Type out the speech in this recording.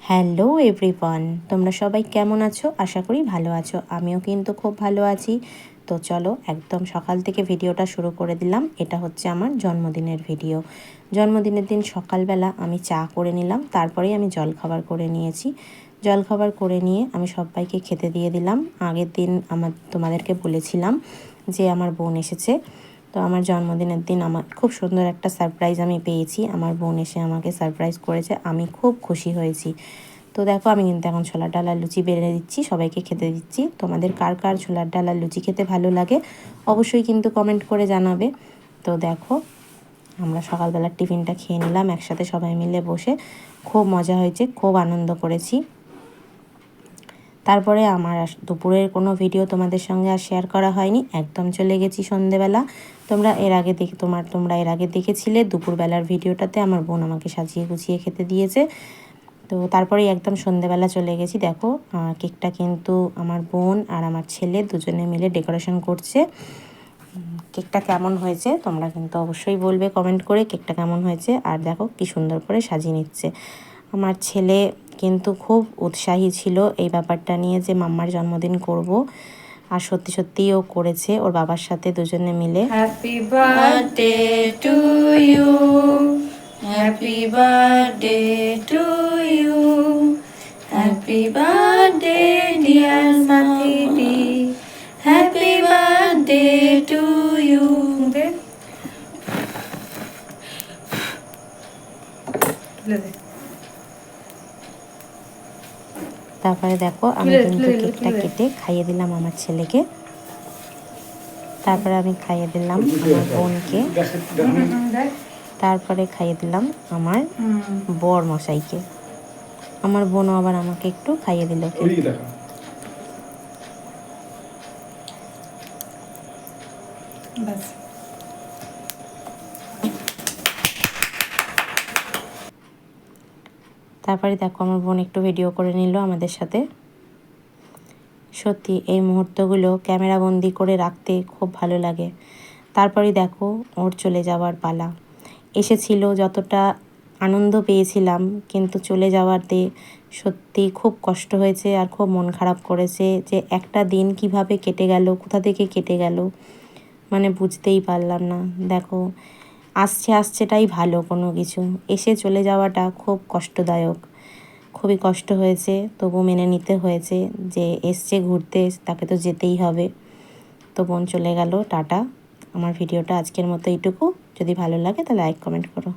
Hello everyone, তোমরা সবাই কেমন আছো? আশা করি ভালো আছো। আমিও কিন্তু খুব ভালো আছি। তো চলো একদম সকাল থেকে ভিডিওটা শুরু করে দিলাম। এটা হচ্ছে আমার জন্মদিনের ভিডিও। জন্মদিনের দিন সকালবেলা আমি চা করে নিলাম, তারপরেই আমি জলখাবার করে নিয়েছি। জলখাবার করে নিয়ে আমি সবাইকে খেতে দিয়ে দিলাম। আগের দিন তোমাদেরকে বলেছিলাম যে আমার বোন এসেছে। তো আমার জন্মদিনের দিন আমার খুব সুন্দর একটা সারপ্রাইজ আমি পেয়েছি। আমার বোন এসে আমাকে সারপ্রাইজ করেছে, আমি খুব খুশি হয়েছি। তো দেখো আমি কিন্তু এখন ছোলার ডাল আর লুচি বেড়ে দিচ্ছি, সবাইকে খেতে দিচ্ছি। তোমাদের কার কার ছোলার ডাল আর লুচি খেতে ভালো লাগে অবশ্যই কিন্তু কমেন্ট করে জানাবে। তো দেখো আমরা সকালবেলার টিফিনটা খেয়ে নিলাম একসাথে সবাই মিলে বসে। খুব মজা হয়েছে, খুব আনন্দ করেছি। তারপরে আমার দুপুরের কোনো ভিডিও তোমাদের সঙ্গে আর শেয়ার করা হয়নি, একদম চলে গেছি সন্ধেবেলা। তোমরা এর আগে দেখেছিলে দুপুরবেলার ভিডিওটাতে আমার বোন আমাকে সাজিয়ে গুছিয়ে খেতে দিয়েছে। তো তারপরেই একদম সন্ধেবেলা চলে গেছি। দেখো কেকটা কিন্তু আমার বোন আর আমার ছেলে দুজনে মিলে ডেকোরেশন করছে। কেকটা কেমন হয়েছে তোমরা কিন্তু অবশ্যই বলবে কমেন্ট করে কেকটা কেমন হয়েছে। আর দেখো কি সুন্দর করে সাজিয়ে নিচ্ছে। আমার ছেলে কিন্তু খুব উৎসাহী ছিল এই ব্যাপারটা নিয়ে যে মাম্মার জন্মদিন করব, আর সত্যি সত্যিই ও করেছে ওর বাবার সাথে দুজনে মিলে। Happy birthday to you, happy birthday to you, happy birthday dear Sathi, happy birthday to you. তারপরে দেখো আমি কিন্তু কেকটা কেটে খাইয়ে দিলাম আমার ছেলেকে, তারপরে আমি খাইয়ে দিলাম আমার বোনকে, তারপরে খাইয়ে দিলাম আমার বর মশাইকে। আমার বোনও আবার আমাকে একটু খাইয়ে দিল। তারপরে দেখো আমার বোন একটু ভিডিও করে নিল আমাদের সাথে। সত্যি এই মুহূর্তগুলো ক্যামেরাবন্দি করে রাখতে খুব ভালো লাগে। তারপরে দেখো ওর চলে যাওয়ার পালা। এসেছিল, যতটা আনন্দ পেয়েছিলাম, কিন্তু চলে যাওয়াতে সত্যি খুব কষ্ট হয়েছে আর খুব মন খারাপ করেছে যে একটা দিন কিভাবে কেটে গেল, কোথা থেকে কেটে গেল মানে বুঝতেই পারলাম না। দেখো আসছেটাই ভালো, কোনো কিছু এসে চলে যাওয়াটা খুব কষ্টদায়ক, খুবই কষ্ট হয়েছে, তবু মেনে নিতে হয়েছে যে এসছে ঘুরতে, তাকে তো যেতেই হবে। তো বোন চলে গেল, টাটা। আমার ভিডিওটা আজকের মতো এইটুকু। যদি ভালো লাগে তাহলে লাইক কমেন্ট করো।